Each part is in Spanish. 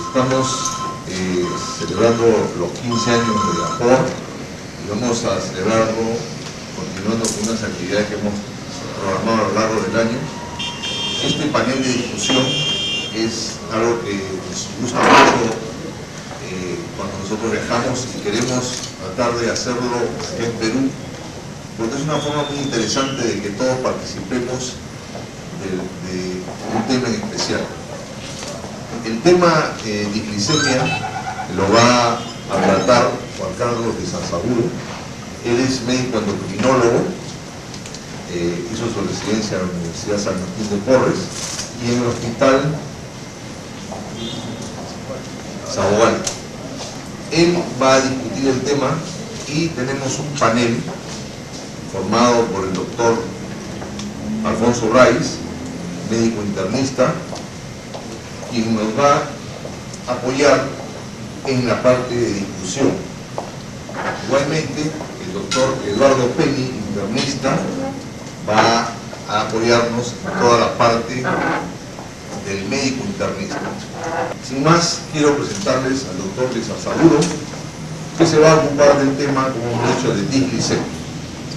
Estamos celebrando los 15 años de APOR y vamos a celebrarlo continuando con unas actividades que hemos programado a lo largo del año. Este panel de discusión es algo que nos gusta mucho cuando nosotros viajamos y queremos tratar de hacerlo aquí en Perú, porque es una forma muy interesante de que todos participemos de un tema en especial. El tema diglicemia lo va a tratar Juan Carlos de Sansaburo. Él es médico endocrinólogo, hizo su residencia en la Universidad San Martín de Porres y en el hospital Sabogal. Él va a discutir el tema y tenemos un panel formado por el doctor Alfonso Raiz, médico internista, quien nos va a apoyar en la parte de discusión. Igualmente, el doctor Eduardo Penny, internista, va a apoyarnos en toda la parte del médico internista. Sin más, quiero presentarles al doctor de Sansaburo, que se va a ocupar del tema, como hemos dicho, de diglicemia.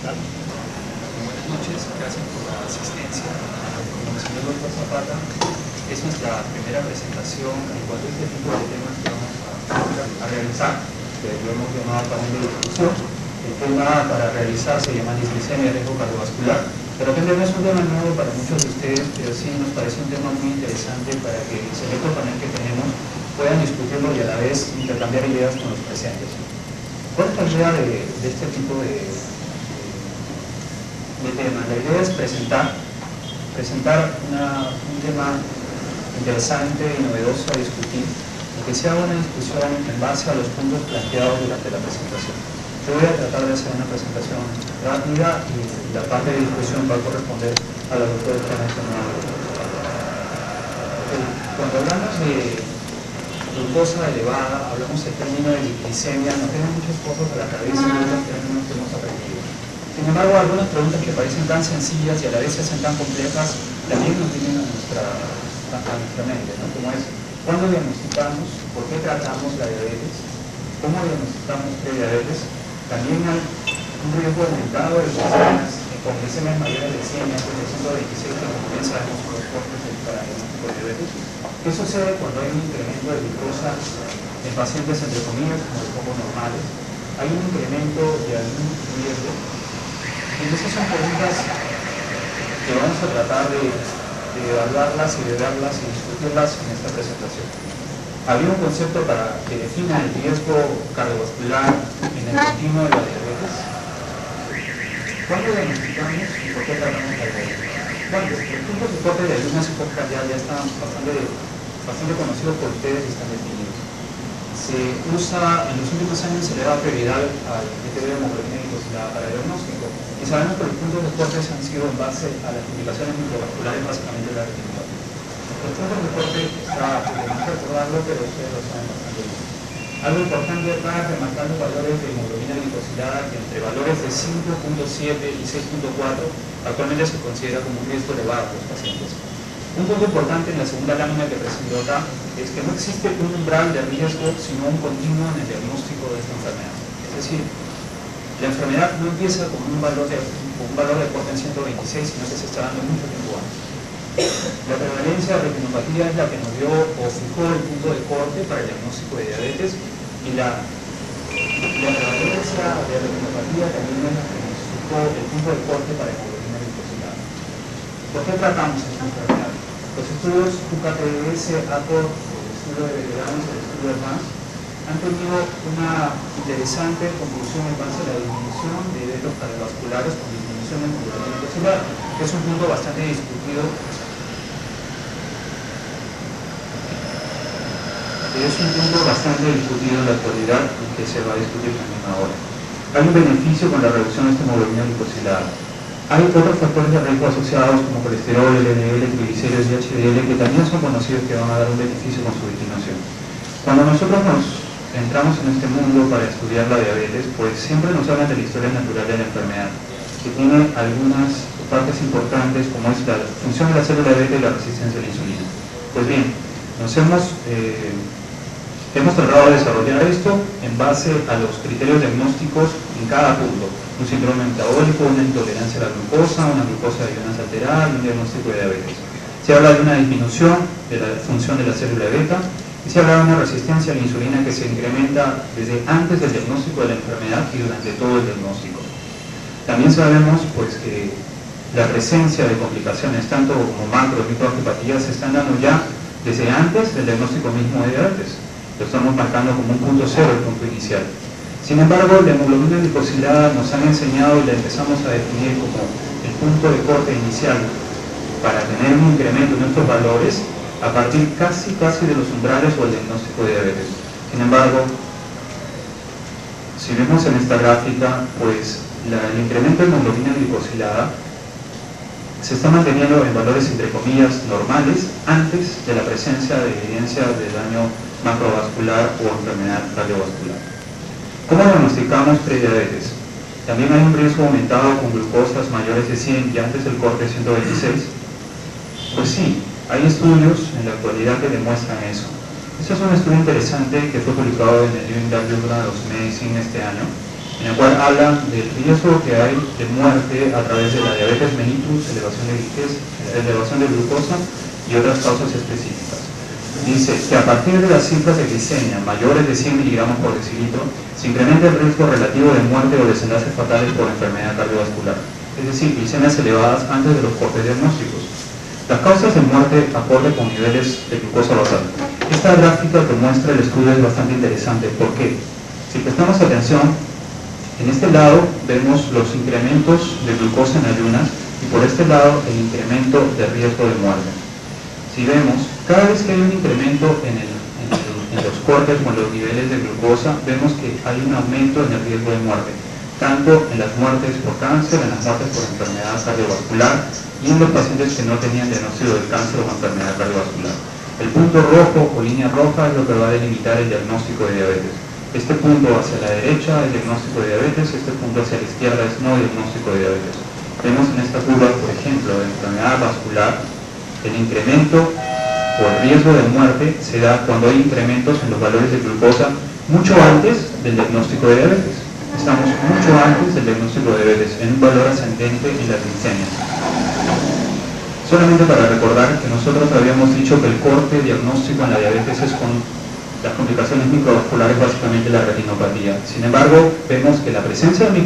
Buenas noches, gracias por la asistencia. Como mencionó el doctor Zapata, es nuestra primera presentación en cuanto a este tipo de temas que vamos a realizar, que lo hemos llamado panel de discusión. El tema para realizar se llama diglicemia de riesgo cardiovascular. De repente no es un tema nuevo para muchos de ustedes, pero sí nos parece un tema muy interesante para que el selecto panel que tenemos puedan discutirlo y a la vez intercambiar ideas con los presentes. ¿Cuál es la idea de este tipo de tema? La idea es presentar un tema interesante y novedoso a discutir y que sea una discusión en base a los puntos planteados durante la presentación. Yo voy a tratar de hacer una presentación rápida y la parte de discusión va a corresponder a los doctores que han mencionado. Cuando hablamos de glucosa elevada, hablamos del término de diglicemia, nos vienen muchas cosas a la cabeza y otros términos que hemos aprendido. Sin embargo, algunas preguntas que parecen tan sencillas y a la vez se hacen tan complejas también nos vienen a nuestra mente, ¿no? Como es, ¿cuándo diagnosticamos? ¿Por qué tratamos la diabetes? ¿Cómo diagnosticamos prediabetes? También hay un riesgo aumentado de personas con glicemias mayores de 100 antes de 126, que como bien sabemos son los cortes para el diagnóstico de diabetes. ¿Qué sucede cuando hay un incremento de glucosa en pacientes, entre comillas, como los poco normales? Hay un incremento de algún riesgo. Entonces esas son preguntas que vamos a tratar de evaluarlas y de verlas y discutirlas en esta presentación. Había un concepto que defina el riesgo cardiovascular en el continuo de la diabetes. ¿Cuándo diagnosticamos y por qué tratamos la diabetes? Bueno, los puntos de corte de ayunas hipocardial ya están bastante conocidos por ustedes y están definidos. Se usa, en los últimos años se le da prioridad al método de hemoglobina glicosilada para el diagnóstico. Y sabemos que los puntos de corte han sido en base a las complicaciones microvasculares, básicamente la retinopatía. Los puntos de corte está, podemos recordarlo, pero ustedes lo saben bastante bien. Algo importante acá es remarcar los valores de hemoglobina glicosilada, que entre valores de 5.7 y 6.4 actualmente se considera como un riesgo elevado para los pacientes. Un punto importante en la segunda lámina que presento acá es que no existe un umbral de riesgo, sino un continuo en el diagnóstico de esta enfermedad. Es decir, la enfermedad no empieza con un valor de corte en 126, sino que se está dando mucho tiempo antes. La prevalencia de retinopatía es la que nos dio o fijó el punto de corte para el diagnóstico de diabetes, y la prevalencia de retinopatía también es la que nos fijó el punto de corte para el hemoglobina glicosilada. ¿Por qué tratamos esta enfermedad? Los estudios UKTDS, APOR, el estudio de veteranos, el estudio de MAS, han tenido una interesante conclusión en base a la disminución de eventos cardiovasculares con disminución de hemoglobina glicosilada, que es un punto bastante discutido. En la actualidad y que se va a discutir también ahora. Hay un beneficio con la reducción de esta hemoglobina glicosilada. Hay otros factores de riesgo asociados como colesterol, LDL, triglicéridos y HDL que también son conocidos que van a dar un beneficio con su disminución. Cuando nosotros nos entramos en este mundo para estudiar la diabetes, pues siempre nos hablan de la historia natural de la enfermedad, que tiene algunas partes importantes como es la función de la célula beta y la resistencia a la insulina. Pues bien, nos hemos Hemos tratado de desarrollar esto en base a los criterios diagnósticos en cada punto. Un síndrome metabólico, una intolerancia a la glucosa, una glucosa de ayunas alterada y un diagnóstico de diabetes. Se habla de una disminución de la función de la célula beta y se habla de una resistencia a la insulina que se incrementa desde antes del diagnóstico de la enfermedad y durante todo el diagnóstico. También sabemos pues, que la presencia de complicaciones, tanto como macro y microangiopatía, se están dando ya desde antes del diagnóstico mismo de diabetes. Lo estamos marcando como un punto cero, el punto inicial. Sin embargo, la hemoglobina glicosilada nos han enseñado y la empezamos a definir como el punto de corte inicial para tener un incremento en nuestros valores a partir casi de los umbrales o el diagnóstico de diabetes. Sin embargo, si vemos en esta gráfica, pues el incremento de hemoglobina glicosilada se está manteniendo en valores entre comillas normales antes de la presencia de evidencia de daño macrovascular o enfermedad cardiovascular. ¿Cómo diagnosticamos prediabetes? También hay un riesgo aumentado con glucosas mayores de 100 y antes del corte 126. Pues sí, hay estudios en la actualidad que demuestran eso. Este es un estudio interesante que fue publicado en el New England Journal of Medicine este año, en el cual habla del riesgo que hay de muerte a través de la diabetes mellitus, elevación de glucosa y otras causas específicas. Dice que a partir de las cifras de glicemia mayores de 100 miligramos por decilitro, se incrementa el riesgo relativo de muerte o desenlaces fatales por enfermedad cardiovascular, es decir, glicemias elevadas antes de los cortes diagnósticos. Las causas de muerte acorde con niveles de glucosa basal. Esta gráfica que muestra el estudio es bastante interesante. ¿Por qué? Si prestamos atención, en este lado vemos los incrementos de glucosa en ayunas y por este lado el incremento de riesgo de muerte. Si vemos, cada vez que hay un incremento en los cortes o en los niveles de glucosa, vemos que hay un aumento en el riesgo de muerte, tanto en las muertes por cáncer, en las muertes por enfermedad cardiovascular y en los pacientes que no tenían diagnóstico de cáncer o enfermedad cardiovascular. El punto rojo o línea roja es lo que va a delimitar el diagnóstico de diabetes. Este punto hacia la derecha es diagnóstico de diabetes, este punto hacia la izquierda es no diagnóstico de diabetes. Vemos en esta curva, por ejemplo, de enfermedad vascular, el incremento o el riesgo de muerte se da cuando hay incrementos en los valores de glucosa mucho antes del diagnóstico de diabetes. Estamos mucho antes del diagnóstico de diabetes, en un valor ascendente en las glicemias. Solamente para recordar que nosotros habíamos dicho que el corte diagnóstico en la diabetes es con las complicaciones microvasculares, básicamente la retinopatía. Sin embargo, vemos que la presencia de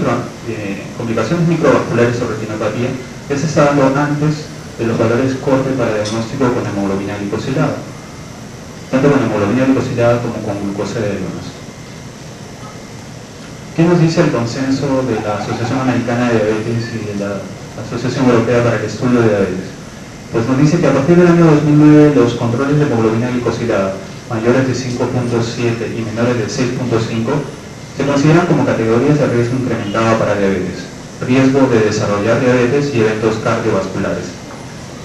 complicaciones microvasculares o retinopatía ya se está dando antes de los valores corte para diagnóstico con hemoglobina glicosilada, tanto con hemoglobina glicosilada como con glucosa de ayunas. ¿Qué nos dice el consenso de la Asociación Americana de Diabetes y de la Asociación Europea para el Estudio de Diabetes? Pues nos dice que a partir del año 2009 los controles de hemoglobina glicosilada mayores de 5.7 y menores de 6.5 se consideran como categorías de riesgo incrementado para diabetes, riesgo de desarrollar diabetes y eventos cardiovasculares.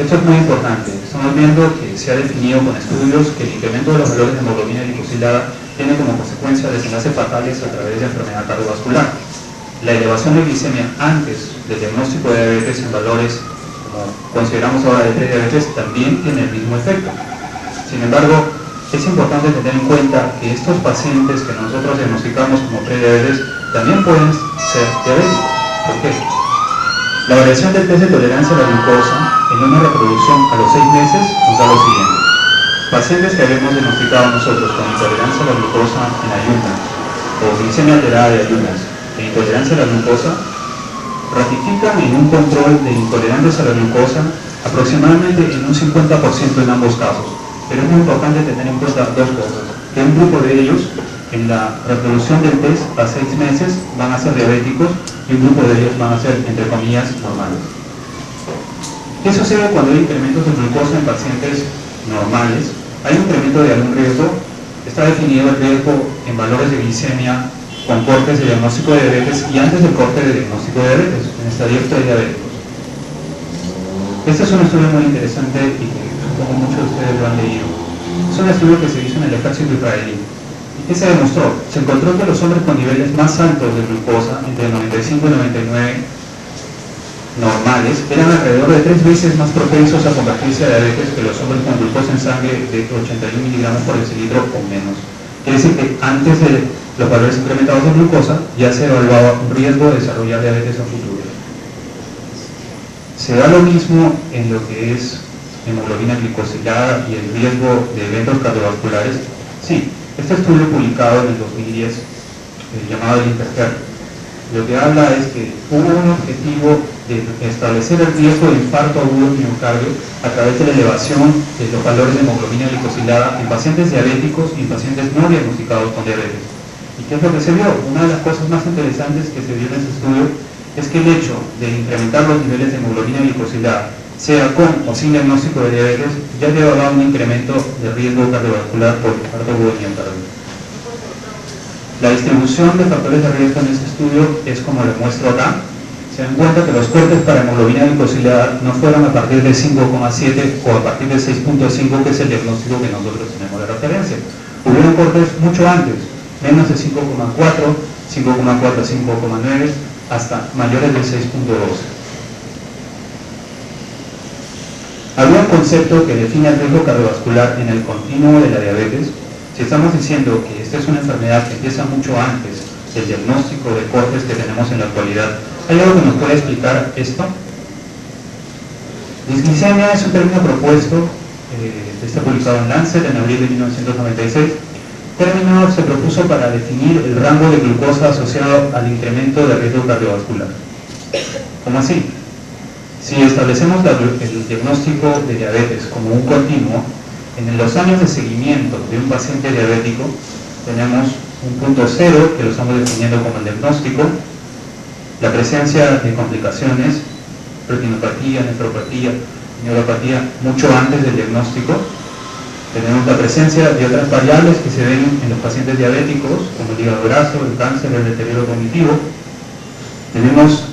Esto es muy importante. Estamos viendo que se ha definido con estudios que el incremento de los valores de hemoglobina glicosilada tiene como consecuencia desenlaces fatales a través de enfermedad cardiovascular. La elevación de glicemia antes del diagnóstico de diabetes en valores, como consideramos ahora de prediabetes, también tiene el mismo efecto. Sin embargo, es importante tener en cuenta que estos pacientes que nosotros diagnosticamos como prediabetes también pueden ser diabéticos. ¿Por qué? La variación del test de tolerancia a la glucosa en una reproducción a los 6 meses nos da lo siguiente. Pacientes que habíamos diagnosticado nosotros con intolerancia a la glucosa en ayunas o glicemia alterada de ayunas e intolerancia a la glucosa ratifican en un control de intolerantes a la glucosa aproximadamente en un 50% en ambos casos. Pero es muy importante tener en cuenta dos cosas, que un grupo de ellos en la reproducción del test a 6 meses van a ser diabéticos y un grupo de ellos van a ser, entre comillas, normales. ¿Qué sucede cuando hay incrementos de glucosa en pacientes normales? Hay un incremento de algún riesgo, está definido el riesgo en valores de glicemia con cortes de diagnóstico de diabetes y antes del corte de diagnóstico de diabetes, en estadios prediabéticos. Este es un estudio muy interesante y que supongo muchos de ustedes lo han leído. Es un estudio que se hizo en el ejército israelí. ¿Qué se demostró? Se encontró que los hombres con niveles más altos de glucosa, entre 95 y 99 normales, eran alrededor de 3 veces más propensos a convertirse a diabetes que los hombres con glucosa en sangre de 81 miligramos por decilitro o menos. Quiere decir que antes de los valores incrementados de glucosa ya se evaluaba un riesgo de desarrollar diabetes en futuro. Se da lo mismo en lo que es hemoglobina glicosilada y el riesgo de eventos cardiovasculares. Sí, este estudio publicado en el 2010, llamado el Interher, lo que habla es que hubo un objetivo de establecer el riesgo de infarto agudo de miocardio a través de la elevación de los valores de hemoglobina glicosilada en pacientes diabéticos y en pacientes no diagnosticados con diabetes. ¿Y qué es lo que se vio? Una de las cosas más interesantes que se vio en ese estudio es que el hecho de incrementar los niveles de hemoglobina glicosilada, sea con o sin diagnóstico de diabetes, ya llevaba a un incremento de riesgo cardiovascular por infarto agudo de miocardio. La distribución de factores de riesgo en este estudio es como lo muestro acá. Se dan cuenta que los cortes para hemoglobina glicosilada no fueron a partir de 5,7 o a partir de 6,5, que es el diagnóstico que nosotros tenemos de referencia. Hubieron cortes mucho antes, menos de 5,4, 5,4 a 5,9, hasta mayores de 6,12. Había un concepto que define el riesgo cardiovascular en el continuo de la diabetes. Si estamos diciendo que esta es una enfermedad que empieza mucho antes del diagnóstico de cortes que tenemos en la actualidad, ¿hay algo que nos puede explicar esto? Disglicemia es un término propuesto, está publicado en Lancet en abril de 1996. El término se propuso para definir el rango de glucosa asociado al incremento de riesgo cardiovascular. ¿Cómo así? Si establecemos el diagnóstico de diabetes como un continuo, en los años de seguimiento de un paciente diabético tenemos un punto cero, que lo estamos definiendo como el diagnóstico, la presencia de complicaciones, retinopatía, nefropatía, neuropatía, mucho antes del diagnóstico. Tenemos la presencia de otras variables que se ven en los pacientes diabéticos, como el hígado graso, el cáncer, el deterioro cognitivo. Tenemos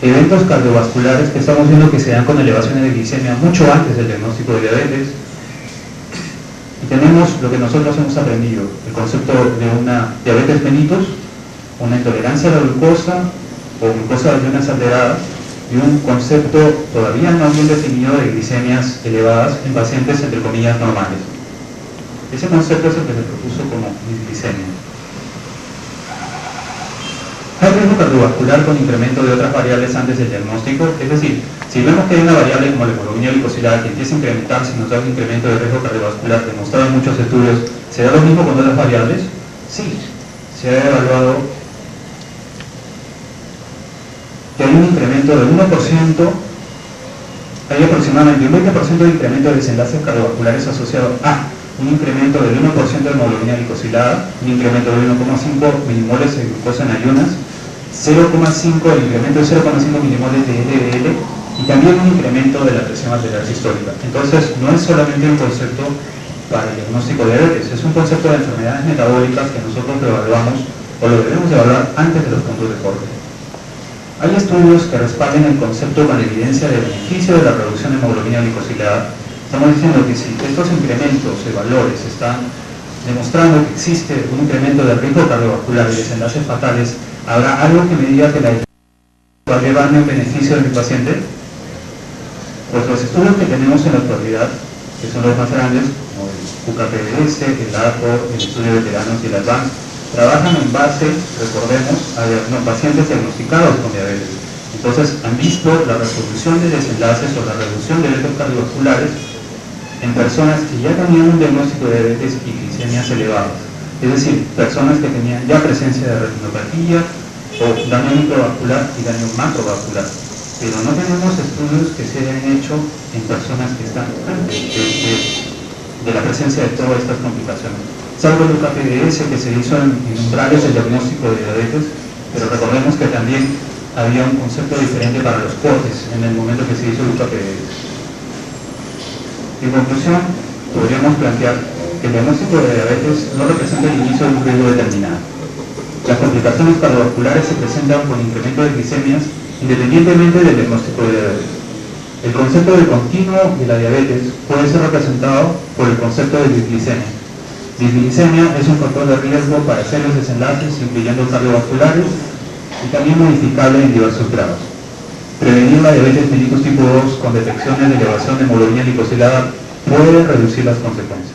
eventos cardiovasculares que estamos viendo que se dan con elevaciones de glicemia mucho antes del diagnóstico de diabetes. Y tenemos lo que nosotros hemos aprendido, el concepto de una diabetes mellitus, una intolerancia a la glucosa o glucosa de ayunas alteradas, y un concepto todavía no bien definido de glicemias elevadas en pacientes entre comillas normales. Ese concepto es el que se propuso como disglicemia. Hay riesgo cardiovascular con incremento de otras variables antes del diagnóstico, es decir, si vemos que hay una variable como la hemoglobina glicosilada que empieza a incrementarse y nos da un incremento de riesgo cardiovascular demostrado en muchos estudios, ¿será lo mismo con otras variables? Sí, se ha evaluado que hay un incremento del 1%, hay aproximadamente un 20% de incremento de desenlaces cardiovasculares asociado a un incremento del 1% de hemoglobina glicosilada, un incremento de 1,5 milimoles de glucosa en ayunas, 0,5, el incremento de 0,5 milimoles de LDL y también un incremento de la presión arterial sistólica. Entonces, no es solamente un concepto para el diagnóstico de diabetes, es un concepto de enfermedades metabólicas que nosotros lo evaluamos o lo debemos evaluar antes de los puntos de corte. Hay estudios que respaldan el concepto con evidencia de beneficio de la reducción de hemoglobina glicosilada. Estamos diciendo que si estos incrementos de valores están demostrando que existe un incremento del riesgo cardiovascular y desenlaces fatales, ¿habrá algo que me diga que la va a llevarme un beneficio de mi paciente? Pues los estudios que tenemos en la actualidad, que son los más grandes, como el UKPDS, el ARCO, el estudio de veteranos y el ADVANCE, trabajan en base, recordemos, a pacientes diagnosticados con diabetes. Entonces han visto la resolución de desenlaces o la reducción de eventos cardiovasculares en personas que ya tenían un diagnóstico de diabetes y glicemias elevadas. Es decir, personas que tenían ya presencia de retinopatía o daño microvascular y daño macrovascular. Pero no tenemos estudios que se hayan hecho en personas que están antes de la presencia de todas estas complicaciones. Salvo el UKPDS que se hizo en umbrales de diagnóstico de diabetes, pero recordemos que también había un concepto diferente para los cortes en el momento que se hizo el UKPDS. En conclusión, podríamos plantear que el diagnóstico de diabetes no representa el inicio de un riesgo determinado. Las complicaciones cardiovasculares se presentan con incremento de glicemias independientemente del diagnóstico de diabetes. El concepto de continuo de la diabetes puede ser representado por el concepto de disglicemia. Disglicemia es un factor de riesgo para serios desenlaces, incluyendo cardiovasculares, y también modificable en diversos grados. Prevenir la diabetes mellitus tipo 2 con detecciones de elevación de hemoglobina glicosilada puede reducir las consecuencias.